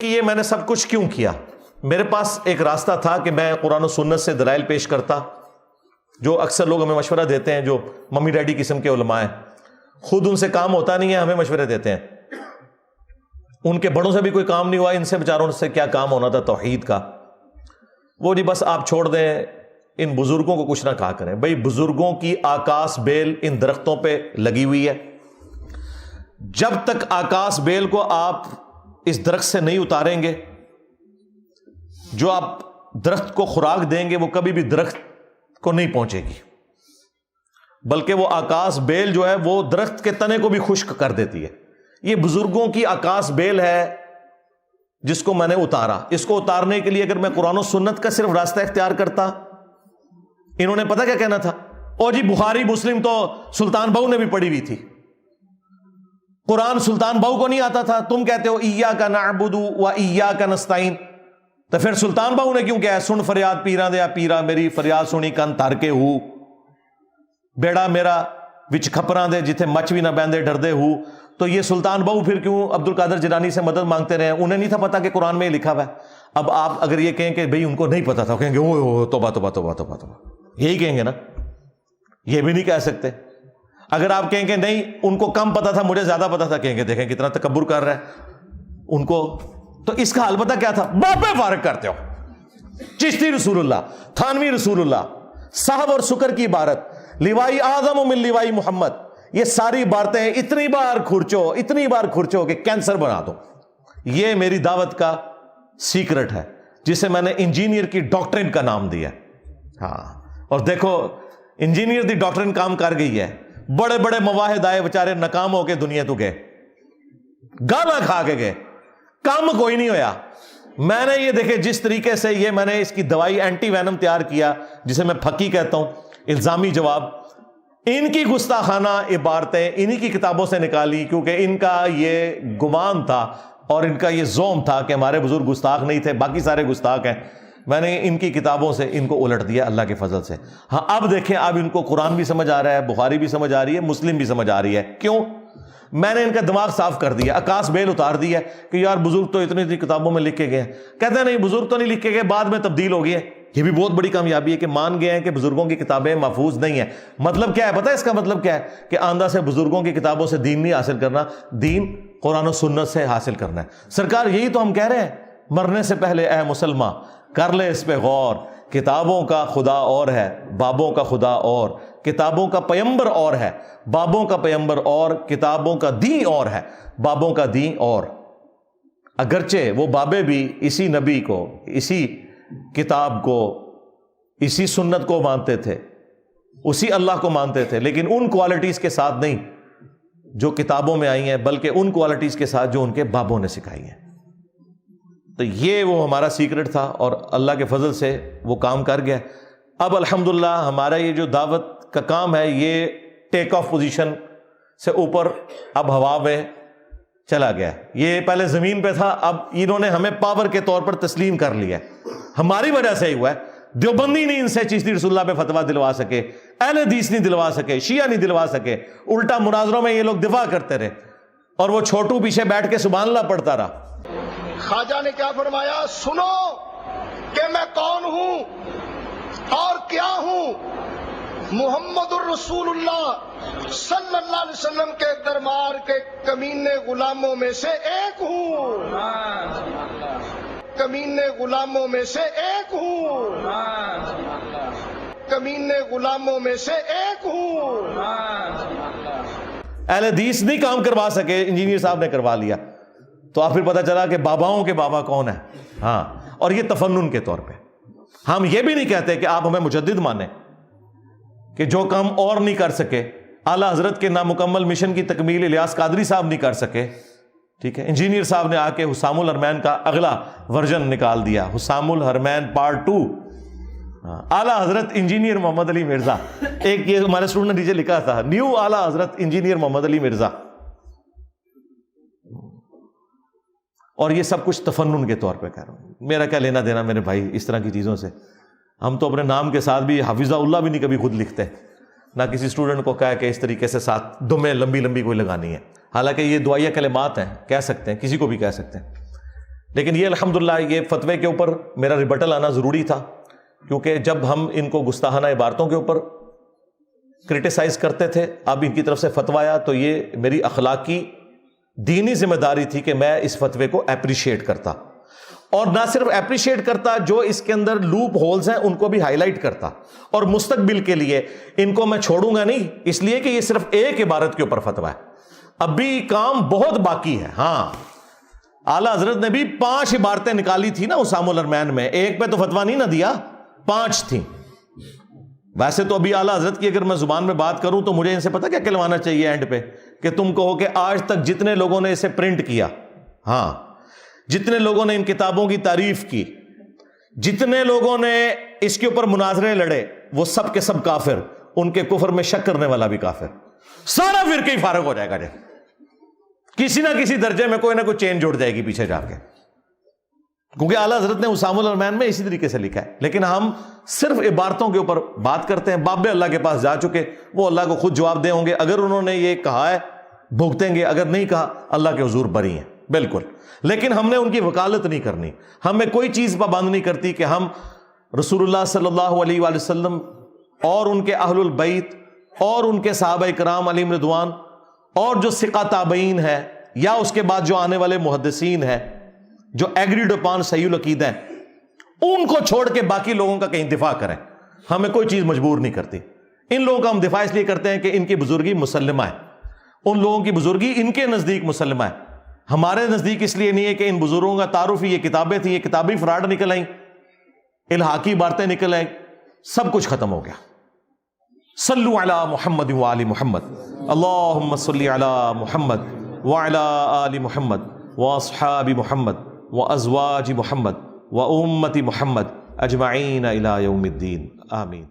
کہ یہ میں نے سب کچھ کیوں کیا؟ میرے پاس ایک راستہ تھا کہ میں قرآن و سنت سے دلائل پیش کرتا، جو اکثر لوگ ہمیں مشورہ دیتے ہیں، جو ممی ڈیڈی قسم کے علماء ہیں، خود ان سے کام ہوتا نہیں ہے، ہمیں مشورے دیتے ہیں، ان کے بڑوں سے بھی کوئی کام نہیں ہوا، ان سے بیچاروں سے کیا کام ہونا تھا توحید کا، وہ جی بس آپ چھوڑ دیں، ان بزرگوں کو کچھ نہ کہا کریں۔ بھئی بزرگوں کی آکاس بیل ان درختوں پہ لگی ہوئی ہے، جب تک آکاس بیل کو آپ اس درخت سے نہیں اتاریں گے، جو آپ درخت کو خوراک دیں گے وہ کبھی بھی درخت کو نہیں پہنچے گی، بلکہ وہ آکاس بیل جو ہے وہ درخت کے تنے کو بھی خشک کر دیتی ہے۔ یہ بزرگوں کی آکاس بیل ہے جس کو میں نے اتارا۔ اس کو اتارنے کے لیے اگر میں قرآن و سنت کا صرف راستہ اختیار کرتا، انہوں نے پتہ کیا کہنا تھا؟ او جی بخاری مسلم تو سلطان بہو نے بھی پڑھی ہوئی تھی، قرآن سلطان بہو کو نہیں آتا تھا، تم کہتے ہو ایاک نعبد و ایاک نستعین، تو پھر سلطان بہو نے کیوں کیا ہے؟ سن فریاد پیراں دیا پیرا، میری فریاد سنی کن تر کے ہو، بیڑا میرا وچ کھپراں دے جتھے مچ بھی نہ بیندے ڈردے ہو۔ تو یہ سلطان بہو پھر کیوں عبد القادر جیلانی سے مدد مانگتے رہے؟ انہیں نہیں تھا پتا کہ قرآن میں یہ لکھا ہوا ہے۔ اب آپ اگر یہ کہیں کہ بھئی ان کو نہیں پتا تھا، کہیں گے اوہ توبہ توبہ توبہ توبہ توبہ، یہی کہیں گے نا، یہ بھی نہیں کہہ سکتے۔ اگر آپ کہیں کہ نہیں ان کو کم پتا تھا مجھے زیادہ پتا تھا، کہیں گے دیکھیں کتنا تکبر کر رہا ہے ان کو۔ تو اس کا حل پتہ کیا تھا؟ باپے فارغ کرتے ہو، چشتی رسول اللہ، تھانوی رسول اللہ، صاحب اور سکر کی عبارت، لیوائی اعظم من لیوائی محمد، یہ ساری عبارتیں اتنی بار کھرچو کہ کینسر بنا دو۔ یہ میری دعوت کا سیکرٹ ہے جسے میں نے انجینئر کی ڈاکٹرن کا نام دیا۔ ہاں، اور دیکھو انجینئر دی ڈاکٹرن کام کر گئی ہے، بڑے بڑے مواحد آئے بیچارے ناکام ہو کے دنیا تو گئے، گالا کھا کے گئے، کام کوئی نہیں ہویا۔ میں نے یہ دیکھے جس طریقے سے یہ میں نے اس کی دوائی اینٹی وینم تیار کیا، جسے میں پھکی کہتا ہوں، الزامی جواب، ان کی گستاخانہ عبارتیں انہی کی کتابوں سے نکالی، کیونکہ ان کا یہ گمان تھا اور ان کا یہ زوم تھا کہ ہمارے بزرگ گستاخ نہیں تھے، باقی سارے گستاخ ہیں۔ میں نے ان کی کتابوں سے ان کو الٹ دیا اللہ کے فضل سے۔ ہاں اب دیکھیں، اب ان کو قرآن بھی سمجھ آ رہا ہے، بخاری بھی سمجھ آ رہی ہے، مسلم بھی سمجھ آ رہی ہے۔ کیوں؟ میں نے ان کا دماغ صاف کر دیا، آکاس بیل اتار دیا کہ یار بزرگ تو اتنی کتابوں میں لکھ کے گئے ہیں۔ کہتے ہیں نہیں بزرگ تو نہیں لکھ کے گئے، بعد میں تبدیل ہو گئی ہے۔ یہ بھی بہت بڑی کامیابی ہے کہ مان گئے ہیں کہ بزرگوں کی کتابیں محفوظ نہیں ہیں۔ مطلب کیا ہے پتہ ہے اس کا مطلب کیا ہے؟ کہ آندہ سے بزرگوں کی کتابوں سے دین نہیں حاصل کرنا، دین قرآن و سنت سے حاصل کرنا ہے۔ سرکار یہی تو ہم کہہ رہے ہیں، مرنے سے پہلے اے مسلمان کر لے اس پہ غور، کتابوں کا خدا اور ہے، بابوں کا خدا اور، کتابوں کا پیمبر اور ہے، بابوں کا پیمبر اور، کتابوں کا دین اور ہے، بابوں کا دین اور۔ اگرچہ وہ بابے بھی اسی نبی کو، اسی کتاب کو، اسی سنت کو مانتے تھے، اسی اللہ کو مانتے تھے، لیکن ان کوالٹیز کے ساتھ نہیں جو کتابوں میں آئی ہیں، بلکہ ان کوالٹیز کے ساتھ جو ان کے بابوں نے سکھائی ہیں۔ تو یہ وہ ہمارا سیکرٹ تھا اور اللہ کے فضل سے وہ کام کر گیا۔ اب الحمدللہ ہمارا یہ جو دعوت کا کام ہے یہ ٹیک آف پوزیشن سے اوپر اب ہوا میں چلا گیا۔ یہ پہلے زمین پہ تھا، اب انہوں نے ہمیں پاور کے طور پر تسلیم کر لیا، ہماری وجہ سے ہی ہوا ہے۔ دیوبندی نہیں ان سے چشتی رسول اللہ پہ فتویٰ دلوا سکے، اہل حدیث نہیں دلوا سکے، شیعہ نہیں دلوا سکے، الٹا مناظروں میں یہ لوگ دفاع کرتے رہے اور وہ چھوٹو پیچھے بیٹھ کے سبحان اللہ پڑھتا رہا۔ خواجہ نے کیا فرمایا؟ سنو کہ میں کون ہوں اور کیا ہوں، محمد الرسول اللہ صلی اللہ علیہ وسلم کے دربار کے کمینے غلاموں میں سے ایک ہوں، کمینے غلاموں میں سے ایک ہوں، کمینے غلاموں میں سے ایک ہوں۔ اہل حدیث نہیں کام کروا سکے، انجینئر صاحب نے کروا لیا، تو آپ پھر پتہ چلا کہ باباؤں کے بابا کون ہیں۔ ہاں، اور یہ تفنن کے طور پہ ہم یہ بھی نہیں کہتے کہ آپ ہمیں مجدد مانیں کہ جو کام اور نہیں کر سکے، اعلیٰ حضرت کے نامکمل مشن کی تکمیل الیاس قادری صاحب نہیں کر سکے، ٹھیک ہے، انجینئر صاحب نے آ کے حسام الحرمین کا اگلا ورژن نکال دیا، حسام الحرمین پارٹ 2۔ اعلیٰ حضرت انجینئر محمد علی مرزا، ایک یہ ہمارے اسٹوڈنٹ نے نیچے لکھا تھا، نیو اعلیٰ حضرت انجینئر محمد علی مرزا۔ اور یہ سب کچھ تفنن کے طور پہ کہہ رہا ہوں، میرا کیا لینا دینا میرے بھائی اس طرح کی چیزوں سے۔ ہم تو اپنے نام کے ساتھ بھی حفظہ اللہ بھی نہیں کبھی خود لکھتے، نہ کسی اسٹوڈنٹ کو کہا کہ اس طریقے سے ساتھ دمیں لمبی لمبی کوئی لگانی ہے، حالانکہ یہ دعائیہ کلمات ہیں، کہہ سکتے ہیں، کسی کو بھی کہہ سکتے ہیں۔ لیکن یہ الحمدللہ یہ فتوے کے اوپر میرا ریبٹل آنا ضروری تھا، کیونکہ جب ہم ان کو گستاخانہ عبارتوں کے اوپر کرٹیسائز کرتے تھے، اب ان کی طرف سے فتویٰ آیا، تو یہ میری اخلاقی دینی ذمہ داری تھی کہ میں اس فتوے کو اپریشیٹ کرتا، اور نہ صرف اپریشیٹ کرتا، جو اس کے اندر لوپ ہولز ہیں ان کو بھی ہائی لائٹ کرتا، اور مستقبل کے لیے ان کو میں چھوڑوں گا نہیں، اس لیے کہ یہ صرف ایک عبارت کے اوپر فتویٰ ہے، ابھی کام بہت باقی ہے۔ ہاں، اعلیٰ حضرت نے بھی 5 عبارتیں نکالی تھی نا اسام الارمین میں، ایک پہ تو فتویٰ نہیں نہ دیا، 5 تھیں۔ ویسے تو ابھی اعلیٰ حضرت کی اگر میں زبان میں بات کروں تو مجھے ان سے پتہ کیا کہلوانا چاہیے اینڈ پہ، کہ تم کہو کہ آج تک جتنے لوگوں نے اسے پرنٹ کیا، ہاں، جتنے لوگوں نے ان کتابوں کی تعریف کی، جتنے لوگوں نے اس کے اوپر مناظرے لڑے، وہ سب کے سب کافر، ان کے کفر میں شک کرنے والا بھی کافر، سارا فرقہ ہی فارغ ہو جائے گا، کسی نہ کسی درجے میں کوئی نہ کوئی چین جوڑ جائے گی پیچھے جا کے، کیونکہ اعلیٰ حضرت نے اسام الارمین میں اسی طریقے سے لکھا ہے۔ لیکن ہم صرف عبارتوں کے اوپر بات کرتے ہیں۔ باب اللہ کے پاس جا چکے، وہ اللہ کو خود جواب دے ہوں گے، اگر انہوں نے یہ کہا ہے بھگتیں گے، اگر نہیں کہا اللہ کے حضور بری ہیں بالکل۔ لیکن ہم نے ان کی وکالت نہیں کرنی، ہمیں کوئی چیز پابند نہیں کرتی کہ ہم رسول اللہ صلی اللہ علیہ وآلہ وسلم اور ان کے اہل البیت اور ان کے صحابہ کرام علیہم رضوان اور جو ثقہ تابعین ہے، یا اس کے بعد جو آنے والے محدثین ہیں جو ایگریڈ اپان صحیح العقیدہ ہیں، ان کو چھوڑ کے باقی لوگوں کا کہیں دفاع کریں۔ ہمیں کوئی چیز مجبور نہیں کرتی۔ ان لوگوں کا ہم دفاع اس لیے کرتے ہیں کہ ان کی بزرگی مسلمہ ہے، ان لوگوں کی بزرگی ان کے نزدیک مسلمہ ہے، ہمارے نزدیک اس لیے نہیں ہے کہ ان بزرگوں کا تعارف ہی یہ کتابیں تھیں، یہ کتابی فراڈ نکل آئیں، الحاقی باتیں نکل آئیں، سب کچھ ختم ہو گیا۔ صلو علی محمد وآل محمد، اللہم صلی علی محمد وعلی آل محمد واصحاب محمد وازواج محمد وامت محمد اجمعین الی یوم الدین، آمین۔